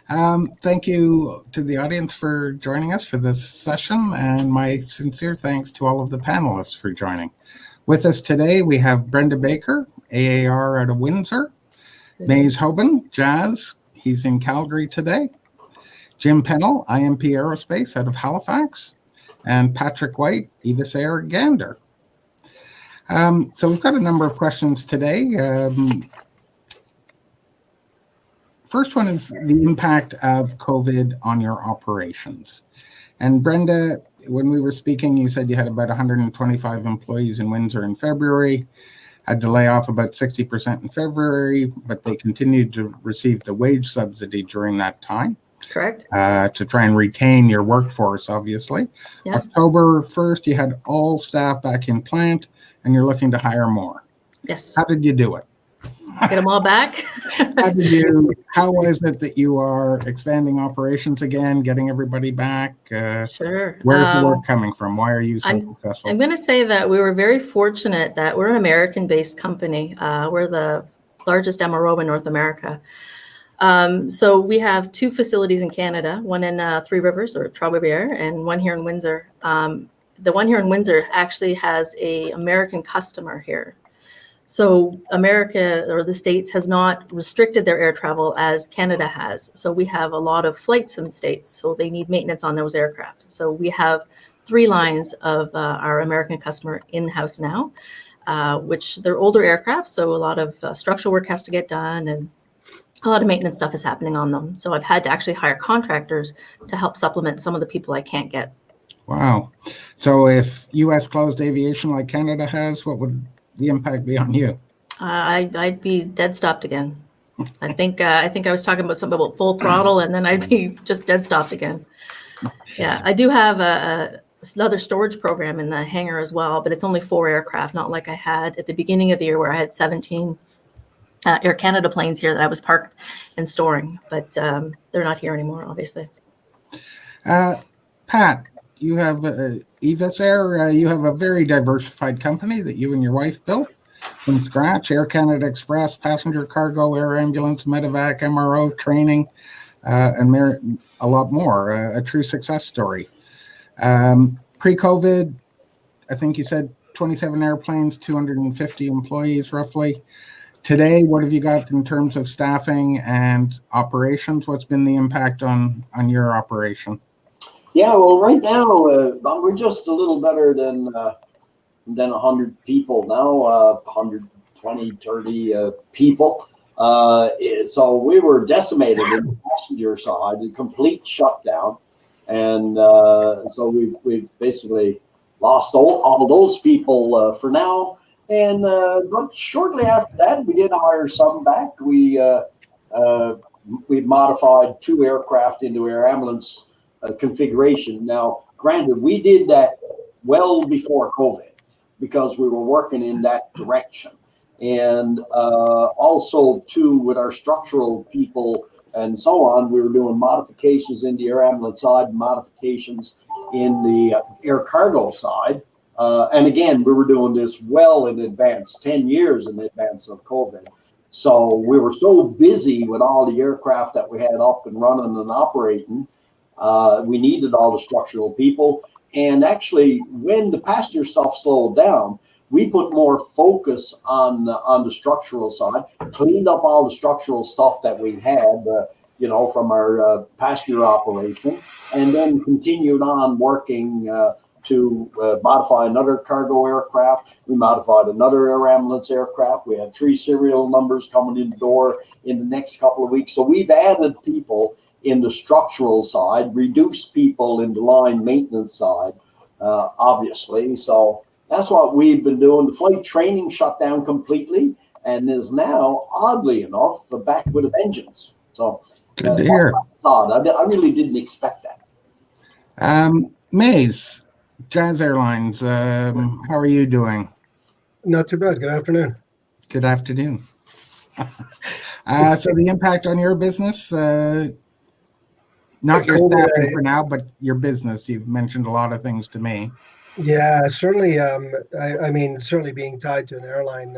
Thank you to the audience for joining us for this session, and my sincere thanks to all of the panelists for joining. With us today, we have Brenda Baker, AAR out of Windsor, Mays Hobeyn, Jazz, he's in Calgary today, Jim Pennell, IMP Aerospace out of Halifax, and Patrick White, Evas Air Gander. So we've got a number of questions today. First one is the impact of COVID on your operations. And Brenda, when we were speaking, you said you had about 125 employees in Windsor in February, had to lay off about 60% in February, but they continued to receive the wage subsidy during that time. Correct. To try and retain your workforce, obviously. Yes. October 1st, you had all staff back in plant, and you're looking to hire more. Yes. How did you do it? Get them all back? How is it that you are expanding operations again, getting everybody back? Sure. Where's the work coming from? Why are you so successful? I'm going to say that we were very fortunate that we're an American-based company. We're the largest MRO in North America. So we have two facilities in Canada, one in Three Rivers or Trois-Rivières, and one here in Windsor. The one here in Windsor actually has an American customer here. So America or the States has not restricted their air travel as Canada has. So we have a lot of flights in the States, so they need maintenance on those aircraft. So we have 3 lines of our American customer in-house now, which they're older aircraft, so a lot of structural work has to get done and a lot of maintenance stuff is happening on them. So I've had to actually hire contractors to help supplement some of the people I can't get. Wow. So if U.S. closed aviation like Canada has, what would the impact be on you? I'd be dead stopped again. I think I was talking about something about full throttle, and then I'd be just dead stopped again. Yeah, I do have another storage program in the hangar as well, but it's only 4 aircraft, not like I had at the beginning of the year where I had 17 Air Canada planes here that I was parked and storing, but they're not here anymore, obviously. Pat, you have Evas Air. You have a very diversified company that you and your wife built from scratch. Air Canada Express, passenger cargo, air ambulance, medevac, MRO, training, and a lot more. A true success story. Pre-COVID, I think you said 27 airplanes, 250 employees roughly. Today, what have you got in terms of staffing and operations? What's been the impact on your operation? Yeah, well, right now we're just a little better than 100 people now, 120, 30 people. So we were decimated in the passenger side, a complete shutdown, and so we've basically lost all those people for now. And but shortly after that, we did hire some back. We modified 2 aircraft into air ambulance configuration. Now, granted, we did that well before COVID because we were working in that direction. And also, too, with our structural people and so on, we were doing modifications in the air ambulance side, modifications in the air cargo side. And again, we were doing this well in advance, 10 years in advance of COVID. So we were so busy with all the aircraft that we had up and running and operating. We needed all the structural people. And actually, when the passenger stuff slowed down, we put more focus on the structural side, cleaned up all the structural stuff that we had, from our passenger operation, and then continued on working to modify another cargo aircraft. We modified another air ambulance aircraft. We have 3 serial numbers coming in the door in the next couple of weeks. So we've added people in the structural side, reduced people in the line maintenance side, obviously. So that's what we've been doing. The flight training shut down completely and is now, oddly enough, back with a vengeance. So good to hear. I really didn't expect that. Mays, Jazz Airlines, how are you doing? Not too bad. Good afternoon. Good afternoon. So the impact on your business, not your staffing for now, but your business. You've mentioned a lot of things to me. Yeah, certainly. I mean, certainly being tied to an airline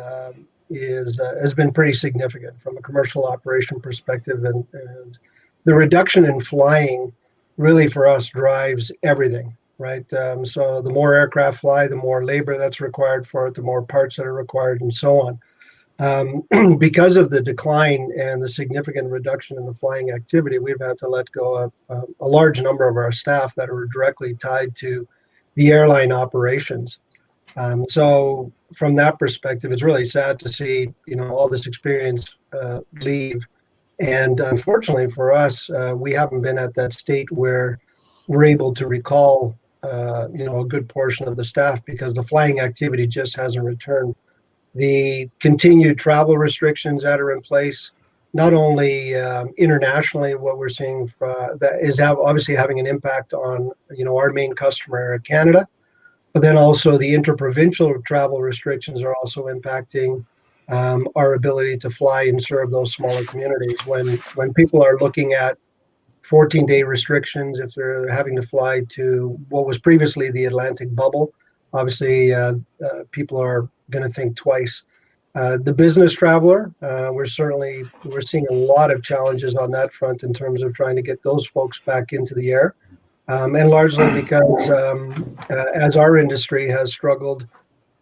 has been pretty significant from a commercial operation perspective, and the reduction in flying really for us drives everything, right? So the more aircraft fly, the more labor that's required for it, the more parts that are required, and so on. Because of the decline and the significant reduction in the flying activity, we've had to let go of a large number of our staff that are directly tied to the airline operations. So from that perspective, it's really sad to see, all this experience leave. And unfortunately for us, we haven't been at that state where we're able to recall, a good portion of the staff because the flying activity just hasn't returned. The continued travel restrictions that are in place, not only internationally, what we're seeing that is obviously having an impact on, our main customer, Canada, but then also the interprovincial travel restrictions are also impacting our ability to fly and serve those smaller communities. When people are looking at 14-day restrictions, if they're having to fly to what was previously the Atlantic bubble, obviously people are going to think twice. The business traveler, we're seeing a lot of challenges on that front in terms of trying to get those folks back into the air. And largely because as our industry has struggled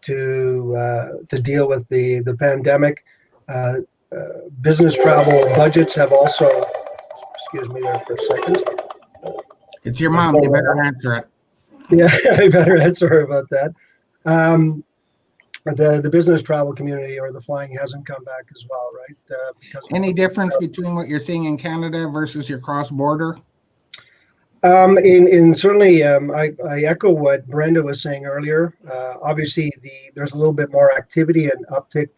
to deal with the pandemic, business travel budgets have also, excuse me there for a second. It's your mom. You better answer it. Yeah, I better answer her about that. The business travel community or the flying hasn't come back as well, right? Because Any difference between what you're seeing in Canada versus your cross-border? In certainly, I echo what Brenda was saying earlier. Obviously, there's a little bit more activity and uptick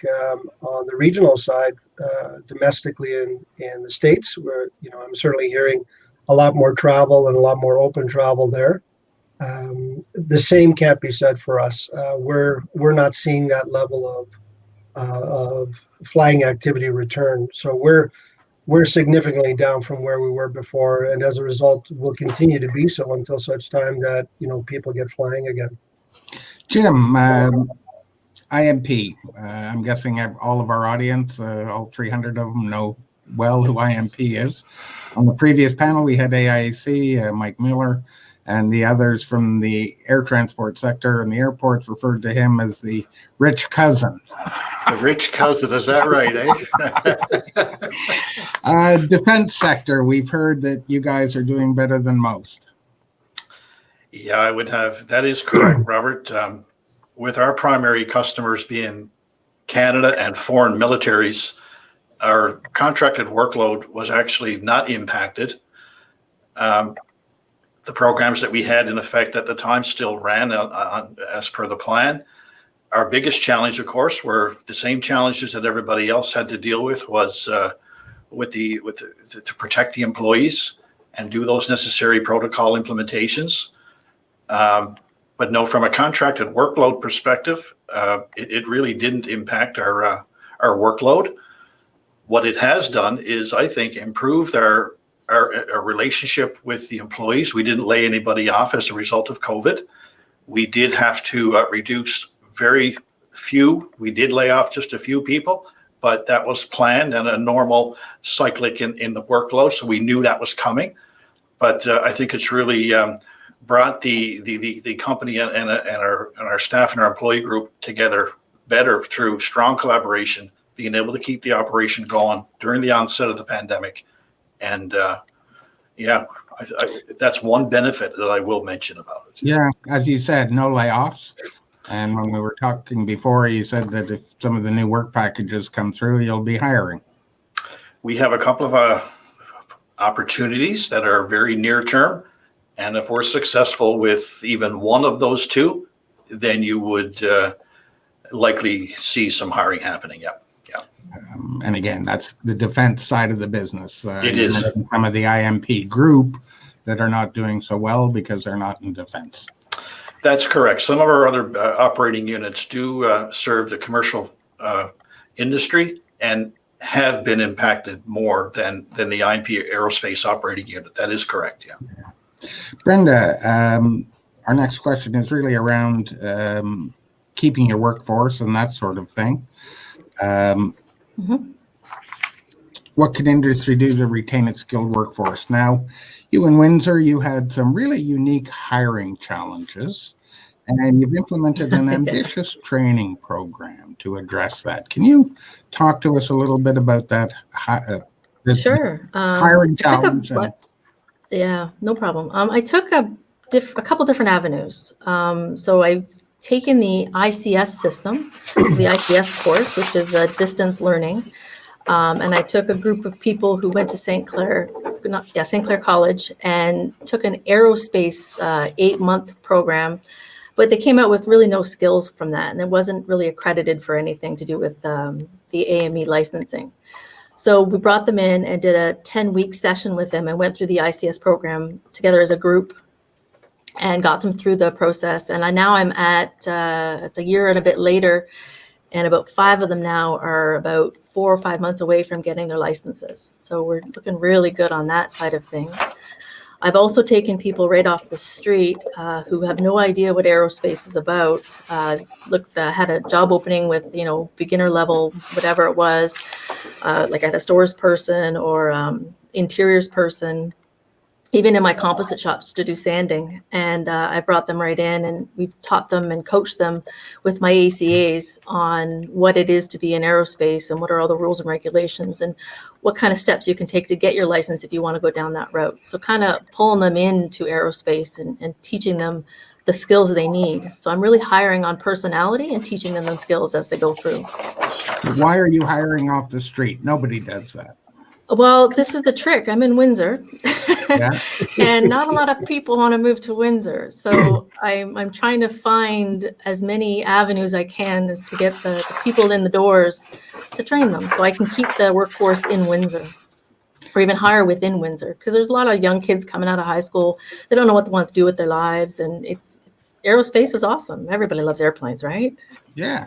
on the regional side, domestically in the States, where I'm certainly hearing a lot more travel and a lot more open travel there. The same can't be said for us. We're not seeing that level of flying activity return. So we're significantly down from where we were before, and as a result, will continue to be so until such time that people get flying again. Jim, IMP. I'm guessing all of our audience, all 300 of them, know well who IMP is. On the previous panel, we had AIC, Mike Miller, and the others from the air transport sector, and the airports referred to him as the rich cousin. The rich cousin, is that right, eh? Defense sector, we've heard that you guys are doing better than most. Yeah, I would have. That is correct, Robert. With our primary customers being Canada and foreign militaries, our contracted workload was actually not impacted. The programs that we had in effect at the time still ran as per the plan. Our biggest challenge, of course, were the same challenges that everybody else had to deal with, was to protect the employees and do those necessary protocol implementations. But no, from a contracted workload perspective, it really didn't impact our workload. What it has done is, I think, improved our relationship with the employees. We didn't lay anybody off as a result of COVID. We did have to reduce very few. We did lay off just a few people, but that was planned and a normal cyclic in the workload. So we knew that was coming. But I think it's really brought the company and our staff and our employee group together better through strong collaboration, being able to keep the operation going during the onset of the pandemic. And that's one benefit that I will mention about it. Yeah, as you said, no layoffs. And when we were talking before, you said that if some of the new work packages come through, you'll be hiring. We have a couple of opportunities that are very near term. And if we're successful with even one of those two, then you would likely see some hiring happening. Yeah. And again, that's the defense side of the business. It is. Some of the IMP group that are not doing so well because they're not in defense. That's correct. Some of our other operating units do serve the commercial industry and have been impacted more than the IMP Aerospace operating unit. That is correct. Yeah. Brenda, our next question is really around keeping your workforce and that sort of thing. what can industry do to retain its skilled workforce? Now, you in Windsor, you had some really unique hiring challenges, and you've implemented an ambitious training program to address that. Can you talk to us a little bit about that? Sure. Hiring challenge. Yeah, no problem. I took a couple different avenues. So I've taken the ICS system, so the ICS course, which is distance learning. And I took a group of people who went to St. Clair College and took an aerospace 8-month program, but they came out with really no skills from that. And it wasn't really accredited for anything to do with the AME licensing. So we brought them in and did a 10-week session with them and went through the ICS program together as a group and got them through the process. And now I'm at, it's a year and a bit later, and about 5 of them now are about 4 or 5 months away from getting their licenses. So we're looking really good on that side of things. I've also taken people right off the street who have no idea what aerospace is about. Had a job opening with, beginner level, whatever it was, like I had a stores person or interiors person, even in my composite shops to do sanding. And I brought them right in, and we've taught them and coached them with my ACAs on what it is to be in aerospace and what are all the rules and regulations and what kind of steps you can take to get your license if you want to go down that route. So kind of pulling them into aerospace and teaching them the skills they need. So I'm really hiring on personality and teaching them those skills as they go through. Why are you hiring off the street? Nobody does that. Well, this is the trick. I'm in Windsor, Yeah. and not a lot of people want to move to Windsor. So I'm trying to find as many avenues I can as to get the people in the doors to train them, so I can keep the workforce in Windsor, or even hire within Windsor, because there's a lot of young kids coming out of high school. They don't know what they want to do with their lives, and aerospace is awesome. Everybody loves airplanes, right? Yeah.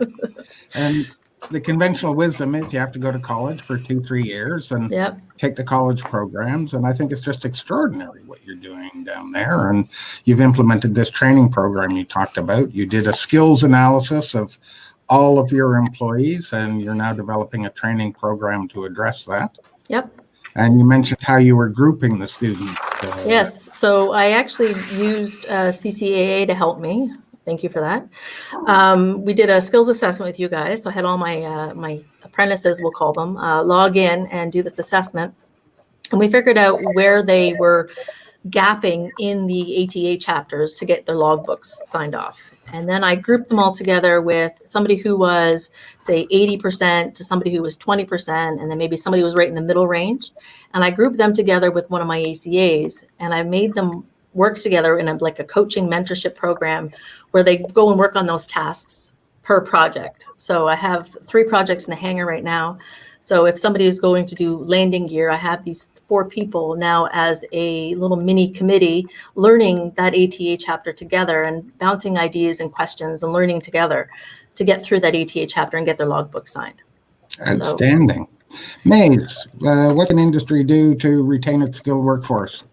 And the conventional wisdom is you have to go to college for 2-3 years and take the college programs. And I think it's just extraordinary what you're doing down there. And you've implemented this training program you talked about. You did a skills analysis of all of your employees, and you're now developing a training program to address that. Yep. And you mentioned how you were grouping the students. Yes. So I actually used CCAA to help me. Thank you for that. We did a skills assessment with you guys. So I had all my my apprentices, we'll call them, log in and do this assessment. And we figured out where they were gapping in the ATA chapters to get their logbooks signed off. And then I grouped them all together with somebody who was, say, 80% to somebody who was 20%, and then maybe somebody who was right in the middle range. And I grouped them together with one of my ACAs, and I made them work together in a coaching mentorship program where they go and work on those tasks per project. So I have 3 projects in the hangar right now. So if somebody is going to do landing gear, I have these 4 people now as a little mini committee learning that ATA chapter together and bouncing ideas and questions and learning together to get through that ATA chapter and get their logbook signed. Outstanding. Maze, what can industry do to retain its skilled workforce?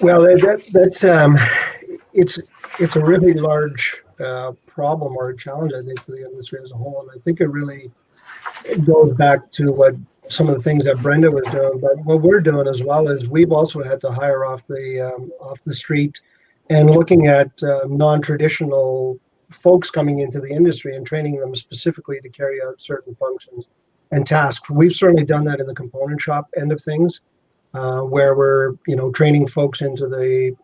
Well, that's it's a really large problem or a challenge, I think, for the industry as a whole. And I think it really goes back to what some of the things that Brenda was doing, but what we're doing as well is we've also had to hire off the street and looking at non-traditional folks coming into the industry and training them specifically to carry out certain functions and tasks. We've certainly done that in the component shop end of things, where we're training folks into the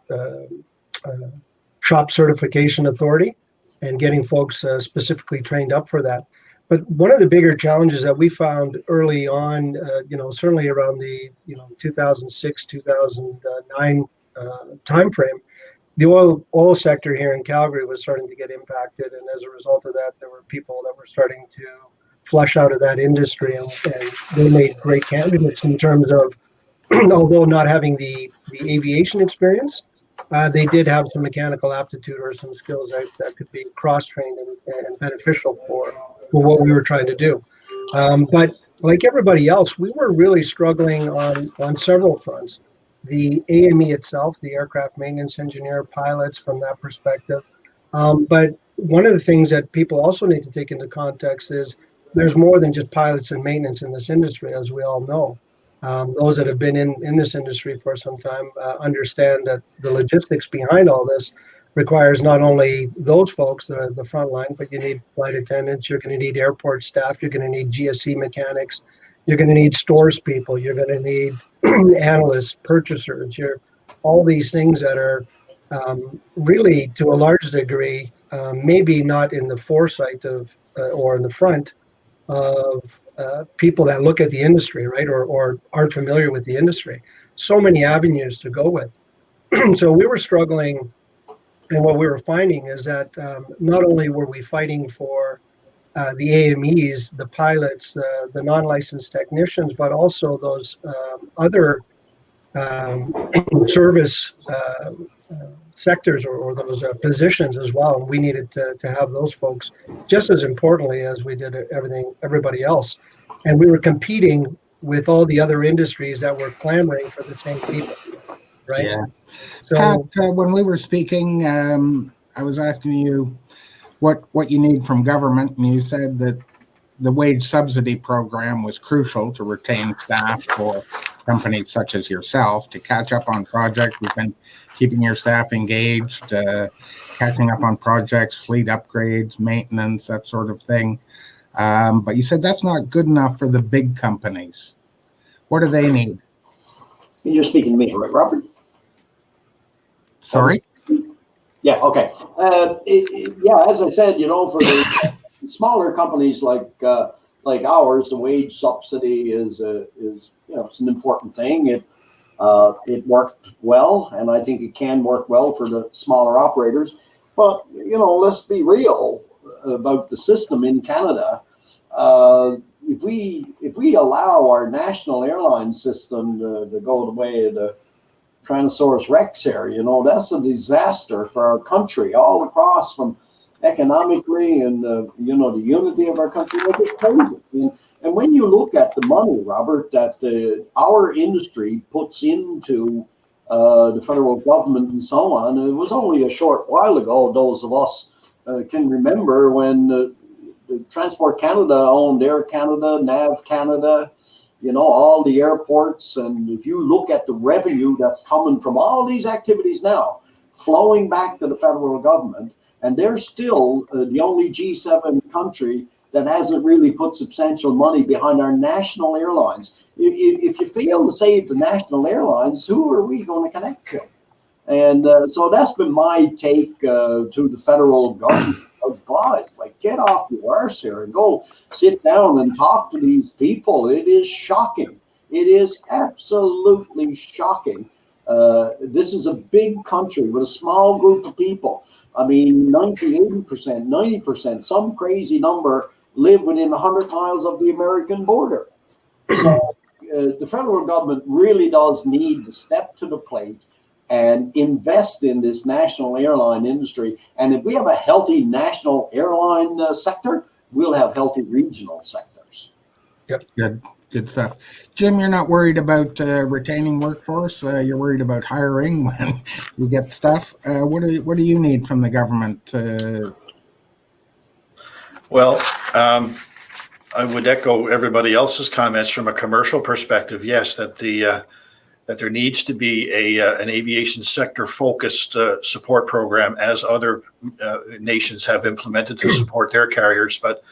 shop certification authority and getting folks specifically trained up for that. But one of the bigger challenges that we found early on, certainly around the 2006, 2009 timeframe, the oil sector here in Calgary was starting to get impacted, and as a result of that, there were people that were starting to flush out of that industry, and they made great candidates in terms of, although not having the aviation experience, they did have some mechanical aptitude or some skills that could be cross-trained and beneficial for what we were trying to do. But like everybody else, we were really struggling on several fronts. The AME itself, the aircraft maintenance engineer, pilots from that perspective. But one of the things that people also need to take into context is there's more than just pilots and maintenance in this industry, as we all know. Those that have been in this industry for some time understand that the logistics behind all this requires not only those folks, the front line, but you need flight attendants, you're going to need airport staff, you're going to need GSC mechanics, you're going to need stores people, you're going to need analysts, purchasers, all these things that are really, to a large degree, maybe not in the foresight of or in the front of people that look at the industry, right, or aren't familiar with the industry. So many avenues to go with. So we were struggling, and what we were finding is that not only were we fighting for the AMEs, the pilots, the non-licensed technicians, but also those other service sectors or those positions as well. And we needed to have those folks just as importantly as we did everybody else. And we were competing with all the other industries that were clamoring for the same people, right? Yeah. So Pat, when we were speaking, I was asking you what you need from government, and you said that the wage subsidy program was crucial to retain staff for companies such as yourself to catch up on projects. We've been keeping your staff engaged, catching up on projects, fleet upgrades, maintenance, that sort of thing. But you said that's not good enough for the big companies. What do they need? You're speaking to me, right, Robert? Sorry? Yeah, okay. Yeah, as I said, for the smaller companies like ours, the wage subsidy is it's an important thing. It worked well, and I think it can work well for the smaller operators. But let's be real about the system in Canada. If we allow our national airline system to go the way of the Tyrannosaurus Rex here, that's a disaster for our country all across, from economically and the unity of our country. It's crazy. And when you look at the money, Robert, that our industry puts into the federal government and so on, it was only a short while ago, those of us can remember when the Transport Canada owned Air Canada, Nav Canada, all the airports. And if you look at the revenue that's coming from all these activities now, flowing back to the federal government, and they're still the only G7 country that hasn't really put substantial money behind our national airlines. If you fail to save the national airlines, who are we going to connect to? And so that's been my take to the federal government. Oh, God, get off your arse here and go sit down and talk to these people. It is shocking. It is absolutely shocking. This is a big country with a small group of people. I mean, 90, 80%, 90%, some crazy number live within 100 miles of the American border. So the federal government really does need to step to the plate and invest in this national airline industry. And if we have a healthy national airline sector, we'll have healthy regional sectors. Yep. Good stuff. Jim, you're not worried about retaining workforce. You're worried about hiring when you get stuff. What do you need from the government? Well, I would echo everybody else's comments from a commercial perspective. Yes, that there needs to be an aviation sector focused support program, as other nations have implemented to support their carriers. But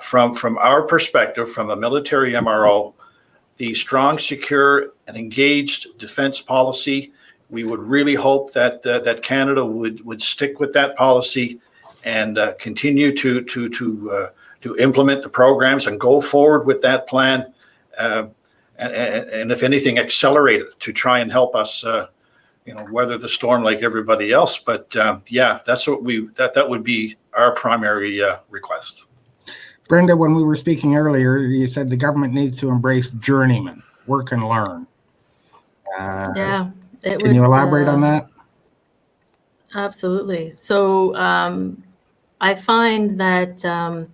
from our perspective, from a military MRO, the strong, secure, and engaged defense policy, we would really hope that Canada would stick with that policy and continue to implement the programs and go forward with that plan. And if anything, accelerate it to try and help us, weather the storm like everybody else. But yeah, that's what that would be our primary request. Brenda, when we were speaking earlier, you said the government needs to embrace journeyman, work and learn. Yeah. Can you elaborate on that? Absolutely. So I find that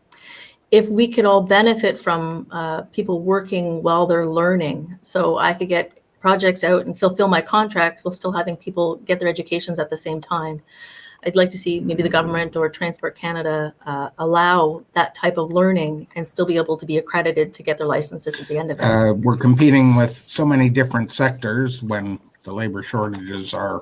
if we could all benefit from people working while they're learning, so I could get projects out and fulfill my contracts while still having people get their educations at the same time. I'd like to see maybe the government or Transport Canada allow that type of learning and still be able to be accredited to get their licenses at the end of it. We're competing with so many different sectors when the labor shortages are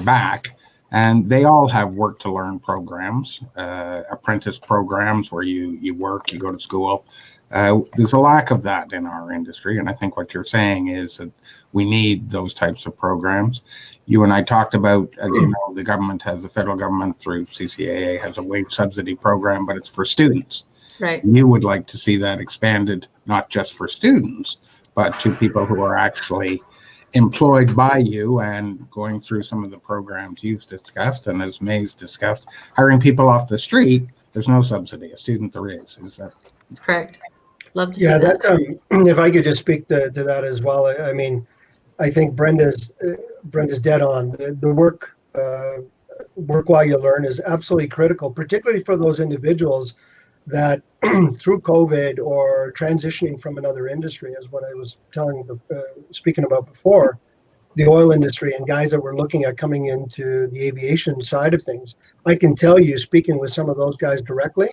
back, and they all have work to learn programs, apprentice programs where you work, you go to school. There's a lack of that in our industry, and I think what you're saying is that we need those types of programs. You and I talked about, as you know, the federal government through CCAA has a wage subsidy program, but it's for students. Right. You would like to see that expanded, not just for students, but to people who are actually employed by you and going through some of the programs you've discussed, and as May's discussed, hiring people off the street. There's no subsidy. A student there is. Is that? That's correct. Love to see Yeah, that. if I could just speak to that as well. I mean, I think Brenda's dead on. The work while you learn is absolutely critical, particularly for those individuals that through COVID or transitioning from another industry, as what I was speaking about before, the oil industry and guys that were looking at coming into the aviation side of things. I can tell you, speaking with some of those guys directly,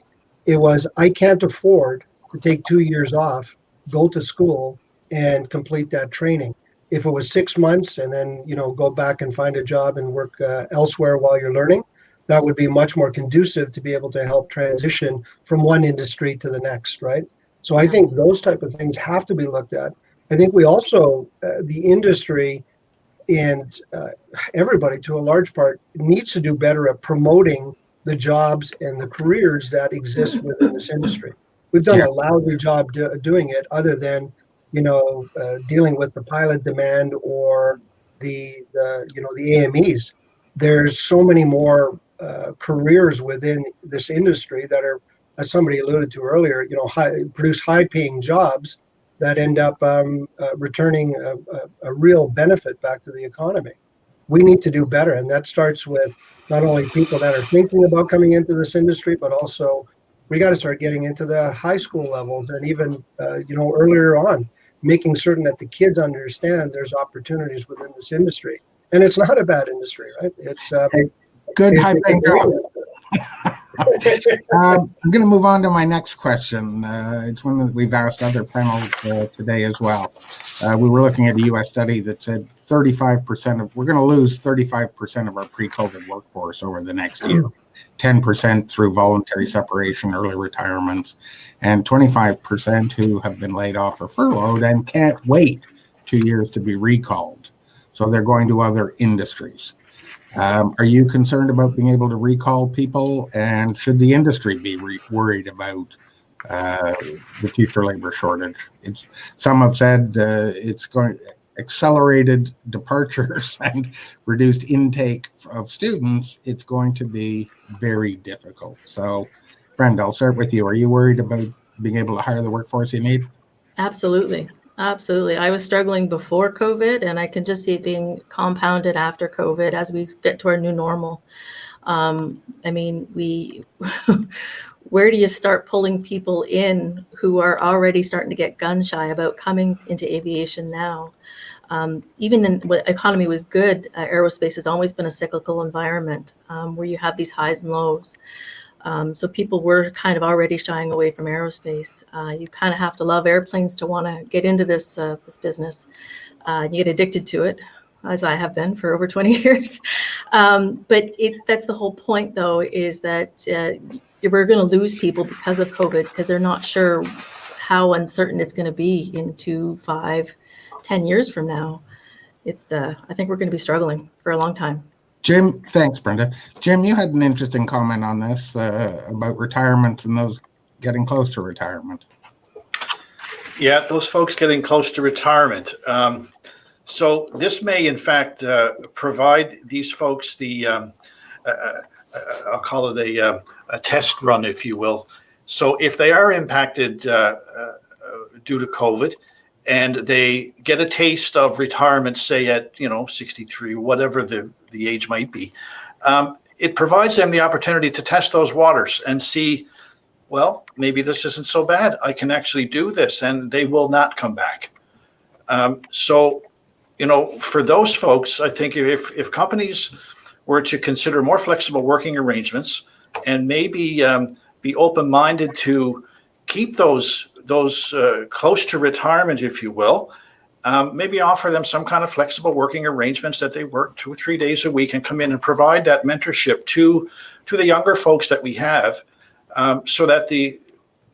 it was, I can't afford to take 2 years off, go to school and complete that training. If it was 6 months and then, go back and find a job and work elsewhere while you're learning, that would be much more conducive to be able to help transition from one industry to the next, right? So I think those type of things have to be looked at. I think we also, the industry and everybody to a large part needs to do better at promoting the jobs and the careers that exist within this industry. We've done a lousy job doing it, other than, dealing with the pilot demand or the AMEs. There's so many more careers within this industry that are, as somebody alluded to earlier, produce high-paying jobs that end up returning a real benefit back to the economy. We need to do better, and that starts with not only people that are thinking about coming into this industry, but also we got to start getting into the high school levels and even earlier on, making certain that the kids understand there's opportunities within this industry, and it's not a bad industry, right? It's good high-paying job. I'm going to move on to my next question. It's one that we've asked other panels today as well. We were looking at a U.S. study that said we're going to lose 35% of our pre-COVID workforce over the next year, 10% through voluntary separation, early retirements, and 25% who have been laid off or furloughed and can't wait 2 years to be recalled. So they're going to other industries. Are you concerned about being able to recall people, and should the industry be worried about the future labor shortage? Some have said it's going accelerated departures and reduced intake of students. It's going to be very difficult. So, Brenda, I'll start with you. Are you worried about being able to hire the workforce you need? Absolutely. Absolutely. I was struggling before COVID, and I can just see it being compounded after COVID as we get to our new normal. I mean, where do you start pulling people in who are already starting to get gun shy about coming into aviation now? Even when the economy was good, aerospace has always been a cyclical environment where you have these highs and lows. So people were kind of already shying away from aerospace. You kind of have to love airplanes to want to get into this business. You get addicted to it, as I have been for over 20 years. But that's the whole point, though, is that we're going to lose people because of COVID, because they're not sure how uncertain it's going to be in 2, 5, 10 years from now. I think we're going to be struggling for a long time. Jim, thanks, Brenda. Jim, you had an interesting comment on this about retirement and those getting close to retirement. Yeah, those folks getting close to retirement. So this may, in fact, provide these folks the, I'll call it a test run, if you will. So if they are impacted due to COVID, and they get a taste of retirement, say at 63, whatever the age might be, it provides them the opportunity to test those waters and see, well, maybe this isn't so bad. I can actually do this, and they will not come back. So, for those folks, I think if companies were to consider more flexible working arrangements and maybe be open-minded to keep those close to retirement, if you will, maybe offer them some kind of flexible working arrangements that they work 2 or 3 days a week and come in and provide that mentorship to the younger folks that we have, so that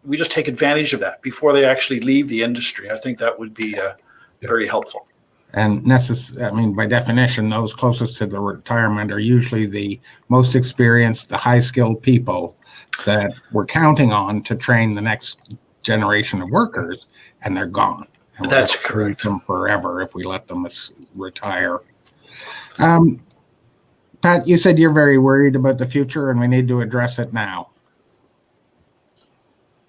we just take advantage of that before they actually leave the industry. I think that would be very helpful. And by definition, those closest to the retirement are usually the most experienced, the high-skilled people that we're counting on to train the next generation of workers, and they're gone. And That's we're correct. them forever if we let them retire. Pat, you said you're very worried about the future, and we need to address it now.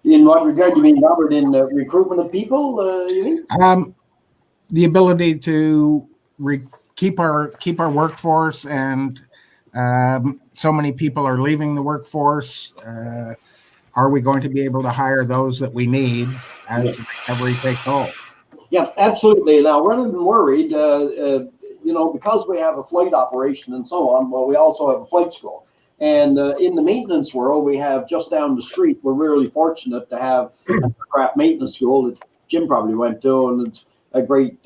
In what regard? You mean, Robert, in recruitment of people? You mean? The ability to keep our workforce, and so many people are leaving the workforce. Are we going to be able to hire those that we need as recovery takes hold? Yeah, absolutely. Now, rather than worried, because we have a flight operation and so on, well, we also have a flight school. And in the maintenance world, we have just down the street, we're really fortunate to have an aircraft maintenance school that Jim probably went to, and it's a great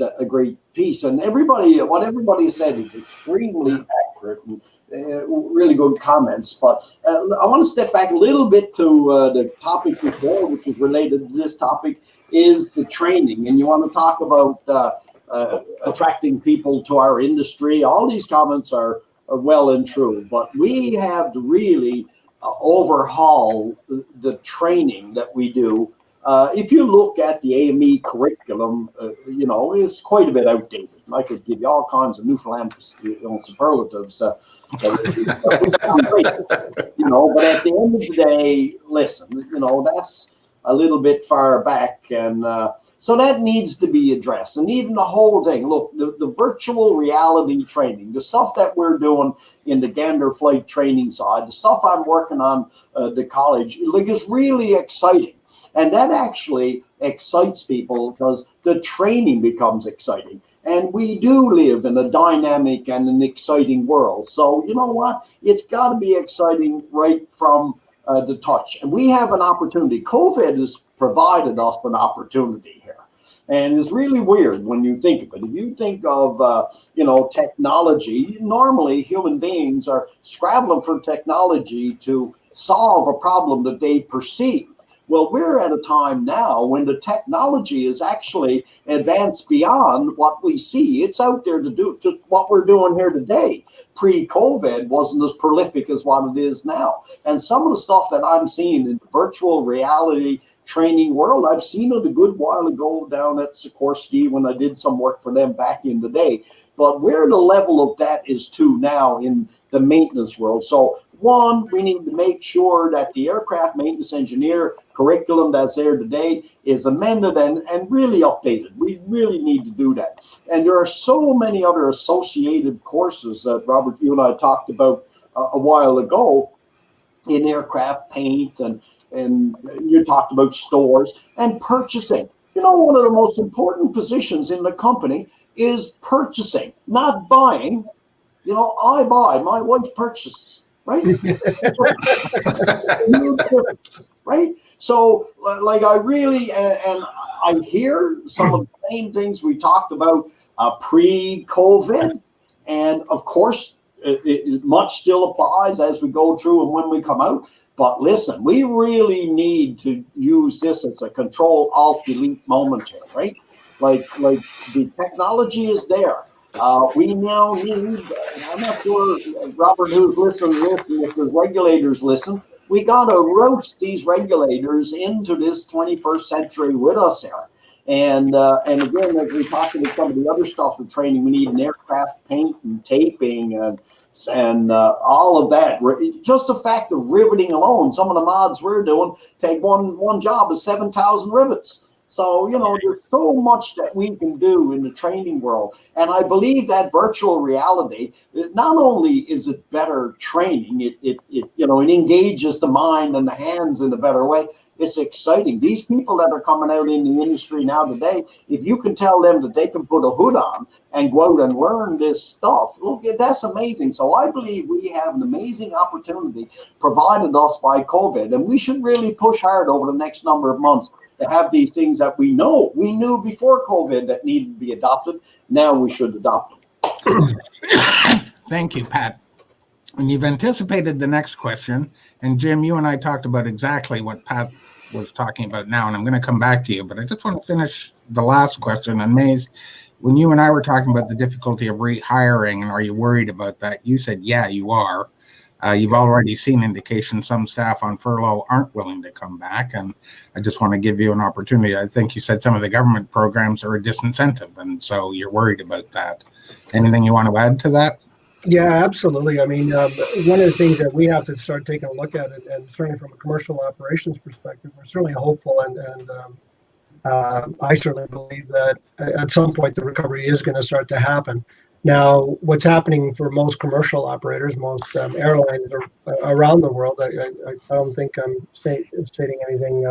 piece. And what everybody said is extremely accurate and really good comments. But I want to step back a little bit to the topic before, which is related to this topic, is the training. And you want to talk about attracting people to our industry. All these comments are well and true, but we have to really overhaul the training that we do. If you look at the AME curriculum, it's quite a bit outdated. I could give you all kinds of Newfoundland superlatives. But at the end of the day, listen, that's a little bit far back, and so that needs to be addressed. And even the whole thing, look, the virtual reality training, the stuff that we're doing in the Gander flight training side, the stuff I'm working on the college, is really exciting. And that actually excites people because the training becomes exciting. And we do live in a dynamic and an exciting world. So you know what? It's got to be exciting right from the touch. And we have an opportunity. COVID has provided us an opportunity here. And it's really weird when you think of it. If you think of, technology, normally human beings are scrabbling for technology to solve a problem that they perceive. Well, we're at a time now when the technology is actually advanced beyond what we see. It's out there to do just what we're doing here today. Pre-COVID wasn't as prolific as what it is now. And some of the stuff that I'm seeing in the virtual reality training world, I've seen it a good while ago down at Sikorsky when I did some work for them back in the day. But where the level of that is to now in the maintenance world. So one, we need to make sure that the aircraft maintenance engineer curriculum that's there today is amended and really updated. We really need to do that. And there are so many other associated courses that, Robert, you and I talked about a while ago in aircraft paint, and you talked about stores and purchasing. One of the most important positions in the company is purchasing, not buying. I buy, my wife purchases. Right? Right? So, I really, and I hear some of the same things we talked about pre-COVID. And of course, it much still applies as we go through and when we come out. But listen, we really need to use this as a Control-Alt-Delete moment here, right? Like the technology is there. We now need, I'm not sure, Robert, who's listening to this, and if the regulators listen, we got to roast these regulators into this 21st century with us here. And again, as we talked about some of the other stuff, the training, we need an aircraft paint and taping and all of that. Just the fact of riveting alone, some of the mods we're doing take one job is 7,000 rivets. So, there's so much that we can do in the training world. And I believe that virtual reality, not only is it better training, it engages the mind and the hands in a better way. It's exciting. These people that are coming out in the industry now today, if you can tell them that they can put a hood on and go out and learn this stuff, look, that's amazing. So I believe we have an amazing opportunity provided us by COVID, and we should really push hard over the next number of months to have these things that we knew before COVID that needed to be adopted. Now we should adopt them. Thank you, Pat. And you've anticipated the next question. And Jim, you and I talked about exactly what Pat was talking about now, and I'm going to come back to you. But I just want to finish the last question. And Maze, when you and I were talking about the difficulty of rehiring, and are you worried about that? You said, yeah, you are. You've already seen indications some staff on furlough aren't willing to come back. And I just want to give you an opportunity. I think you said some of the government programs are a disincentive, and so you're worried about that. Anything you want to add to that? Yeah, absolutely. I mean, one of the things that we have to start taking a look at, and certainly from a commercial operations perspective, we're certainly hopeful, and I certainly believe that at some point the recovery is going to start to happen. Now, what's happening for most commercial operators, most airlines around the world, I don't think I'm stating anything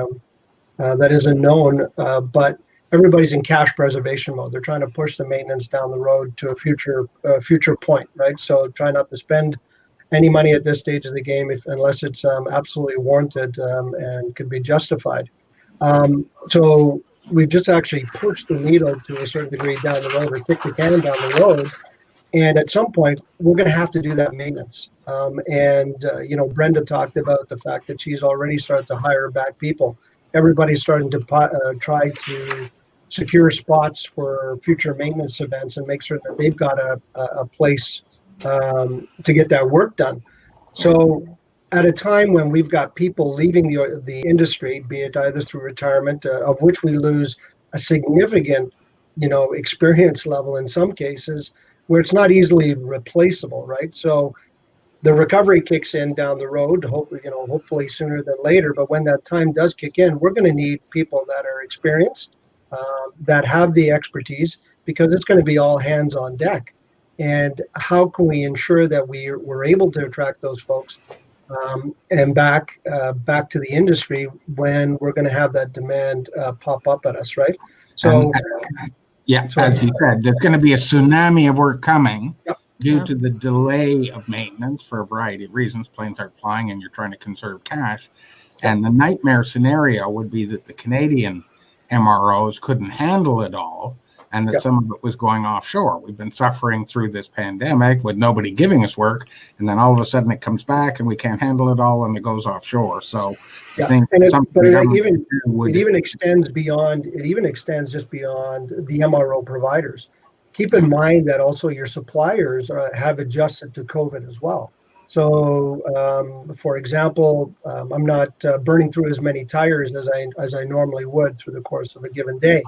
that isn't known, but everybody's in cash preservation mode. They're trying to push the maintenance down the road to a future point, right? So try not to spend any money at this stage of the game unless it's absolutely warranted and can be justified. So we've just actually pushed the needle to a certain degree down the road, or kicked the can down the road. And at some point, we're going to have to do that maintenance. Brenda talked about the fact that she's already started to hire back people. Everybody's starting to try to secure spots for future maintenance events and make sure that they've got a place to get that work done. So at a time when we've got people leaving the industry, be it either through retirement, of which we lose a significant, experience level in some cases, where it's not easily replaceable, right? So the recovery kicks in down the road, hopefully sooner than later. But when that time does kick in, we're going to need people that are experienced, that have the expertise, because it's going to be all hands on deck. And how can we ensure that we're able to attract those folks and back to the industry when we're going to have that demand pop up at us, right? So, as you said, there's going to be a tsunami of work coming. Yep. Due to the delay of maintenance for a variety of reasons. Planes aren't flying and you're trying to conserve cash. And the nightmare scenario would be that the Canadian MROs couldn't handle it all, and that some of it was going offshore. We've been suffering through this pandemic with nobody giving us work, and then all of a sudden it comes back and we can't handle it all and it goes offshore. So I think it even extends just beyond the MRO providers. Keep in mind that also your suppliers have adjusted to COVID as well. So, for example, I'm not burning through as many tires as I normally would through the course of a given day.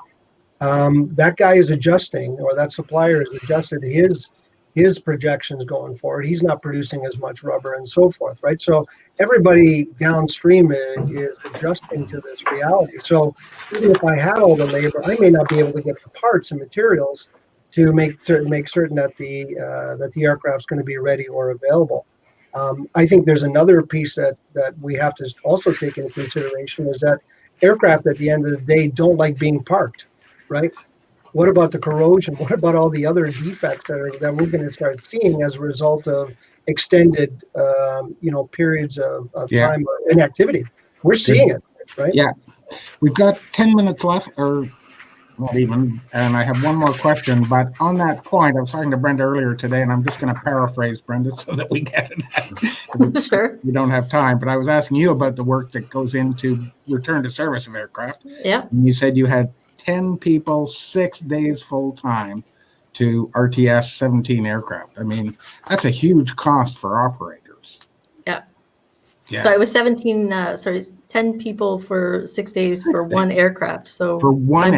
That guy is adjusting, or that supplier has adjusted his projections going forward. He's not producing as much rubber and so forth, right? So everybody downstream is adjusting to this reality. So even if I had all the labor, I may not be able to get the parts and materials to make certain that the aircraft's going to be ready or available. I think there's another piece that we have to also take into consideration, is that aircraft at the end of the day don't like being parked, right? What about the corrosion? What about all the other defects that we're going to start seeing as a result of extended, periods of time or inactivity? We're seeing it, right? Yeah, we've got 10 minutes left, or not even, and I have one more question. But on that point, I was talking to Brenda earlier today, and I'm just going to paraphrase Brenda so that we get it. Sure. We don't have time, but I was asking you about the work that goes into return to service of aircraft. Yeah. And you said you had 10 people, 6 days full time to RTS 17 aircraft. I mean, that's a huge cost for operators. Yeah. Yeah. So it was 10 people for 6 days for one aircraft. So for one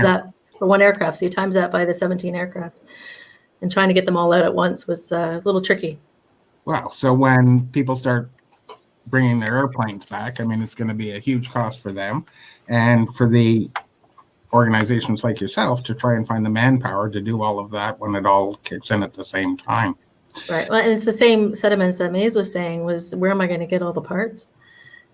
aircraft. So you times that by the 17 aircraft. And trying to get them all out at once was a little tricky. Wow. So when people start bringing their airplanes back, I mean, it's going to be a huge cost for them. And for the organizations like yourself to try and find the manpower to do all of that when it all kicks in at the same time. Right. Well, and it's the same sentiments that Maze was saying was, where am I going to get all the parts?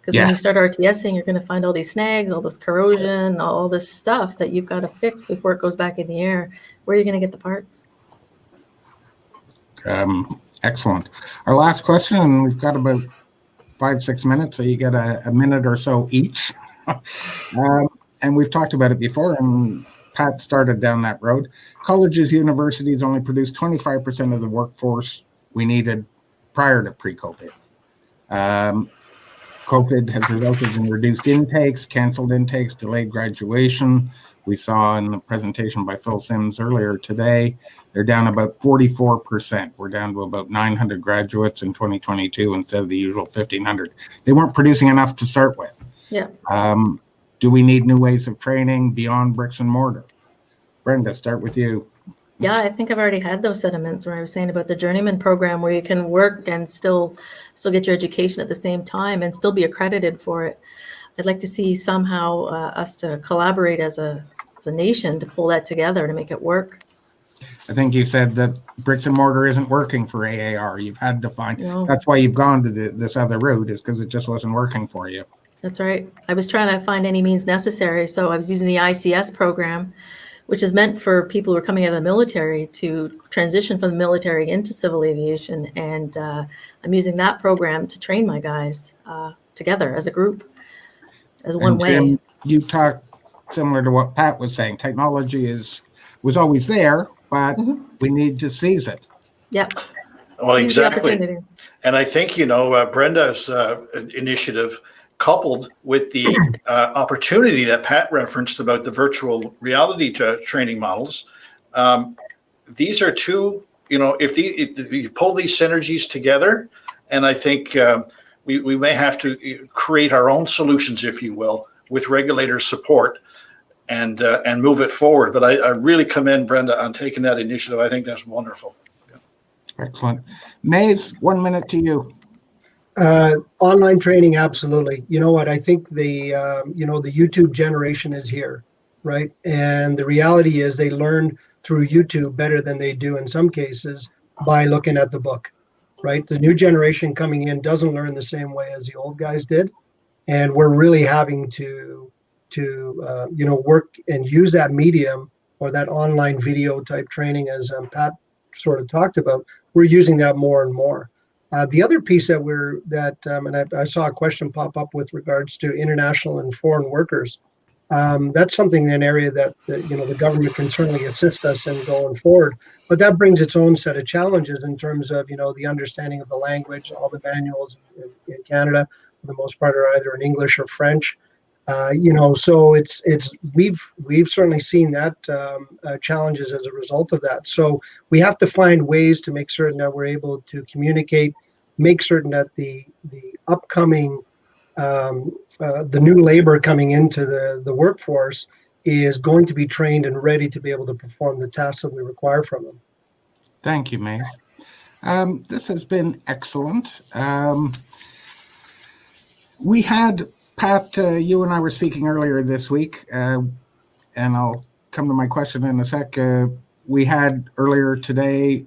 Because when you start RTSing, you're going to find all these snags, all this corrosion, all this stuff that you've got to fix before it goes back in the air. Where are you going to get the parts? Excellent. Our last question, and we've got about 5-6 minutes, so you get a minute or so each. And we've talked about it before, and Pat started down that road. Colleges, universities only produce 25% of the workforce we needed prior to pre-COVID. COVID has resulted in reduced intakes, canceled intakes, delayed graduation. We saw in the presentation by Phil Sims earlier today, they're down about 44%. We're down to about 900 graduates in 2022 instead of the usual 1,500. They weren't producing enough to start with. Yeah. Do we need new ways of training beyond bricks and mortar? Brenda, start with you. Yeah, I think I've already had those sentiments where I was saying about the journeyman program, where you can work and still get your education at the same time and still be accredited for it. I'd like to see somehow us to collaborate as a nation to pull that together to make it work. I think you said that bricks and mortar isn't working for AAR. You've had to find, No. That's why you've gone to this other route, is because it just wasn't working for you. That's right. I was trying to find any means necessary. So I was using the ICS program, which is meant for people who are coming out of the military to transition from the military into civil aviation. And I'm using that program to train my guys together as a group, as one way. Jim, you talked similar to what Pat was saying. Technology was always there, but we need to seize it. Yep. Well, Seize the exactly. opportunity. And I think, Brenda's initiative, coupled with the opportunity that Pat referenced about the virtual reality training models, these are two, if you pull these synergies together, and I think we may have to create our own solutions, if you will, with regulator support and move it forward. But I really commend Brenda on taking that initiative. I think that's wonderful. Excellent. Maze, 1 minute to you. Online training, absolutely. You know what? I think the YouTube generation is here, right? And the reality is they learn through YouTube better than they do in some cases by looking at the book, right? The new generation coming in doesn't learn the same way as the old guys did, and we're really having to work and use that medium or that online video type training, as Pat sort of talked about. We're using that more and more. The other piece and I saw a question pop up with regards to international and foreign workers. That's something, an area that the government can certainly assist us in going forward. But that brings its own set of challenges in terms of the understanding of the language. All the manuals in Canada, for the most part, are either in English or French. So we've certainly seen that challenges as a result of that. So we have to find ways to make certain that we're able to communicate, make certain that the upcoming the new labor coming into the workforce is going to be trained and ready to be able to perform the tasks that we require from them. Thank you, Maze. This has been excellent. We had Pat, you and I were speaking earlier this week, and I'll come to my question in a sec. We had earlier today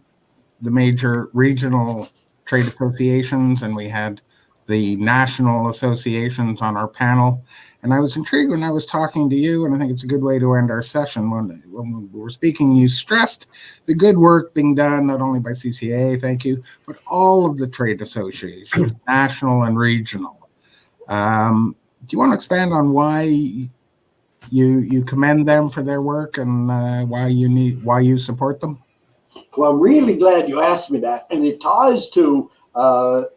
the major regional trade associations, and we had the national associations on our panel. And I was intrigued when I was talking to you, and I think it's a good way to end our session. When we were speaking, you stressed the good work being done, not only by CCAA, thank you, but all of the trade associations, national and regional. Do you want to expand on why you commend them for their work and why you support them? Well, I'm really glad you asked me that, and it ties to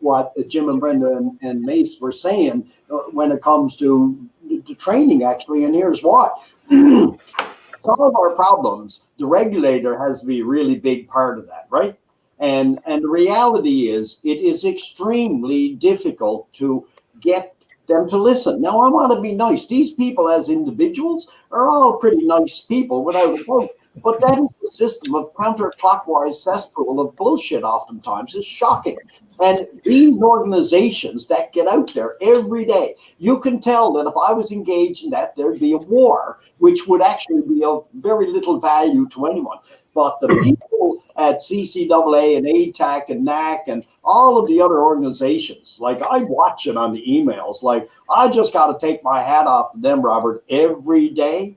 what Jim and Brenda and Mace were saying when it comes to the training, actually. And here's why: some of our problems, the regulator has to be a really big part of that, right? And the reality is, it is extremely difficult to get them to listen. Now, I want to be nice. These people as individuals are all pretty nice people without a doubt. But that is the system of counterclockwise cesspool of bullshit oftentimes. It's shocking. And these organizations that get out there every day, you can tell that if I was engaged in that, there'd be a war, which would actually be of very little value to anyone. But the people at CCAA and ATAC and NAC and all of the other organizations, like I watch it on the emails, like I just got to take my hat off to them, Robert, every day.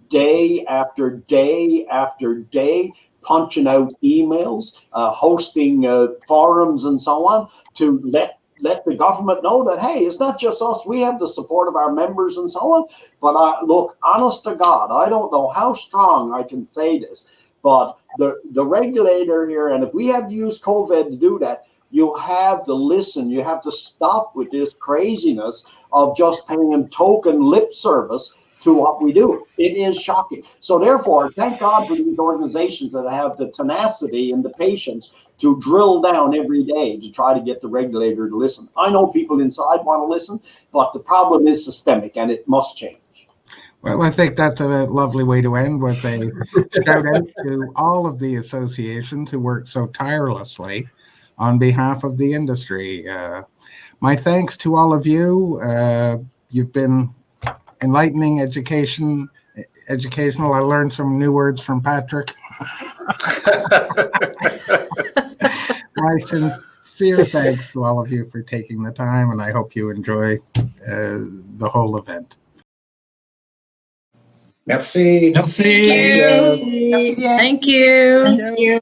Day after day after day, punching out emails, hosting forums and so on to let the government know that, hey, it's not just us. We have the support of our members and so on. But look, honest to God, I don't know how strong I can say this, but the regulator here, and if we have to use COVID to do that, you have to listen. You have to stop with this craziness of just paying token lip service to what we do. It is shocking. So therefore, thank God for these organizations that have the tenacity and the patience to drill down every day to try to get the regulator to listen. I know people inside want to listen, but the problem is systemic and it must change. Well, I think that's a lovely way to end with a shout out to all of the associations who work so tirelessly on behalf of the industry. My thanks to all of you. You've been enlightening, educational. I learned some new words from Patrick. My sincere thanks to all of you for taking the time, and I hope you enjoy the whole event. Merci. Merci. Thank you. Thank you.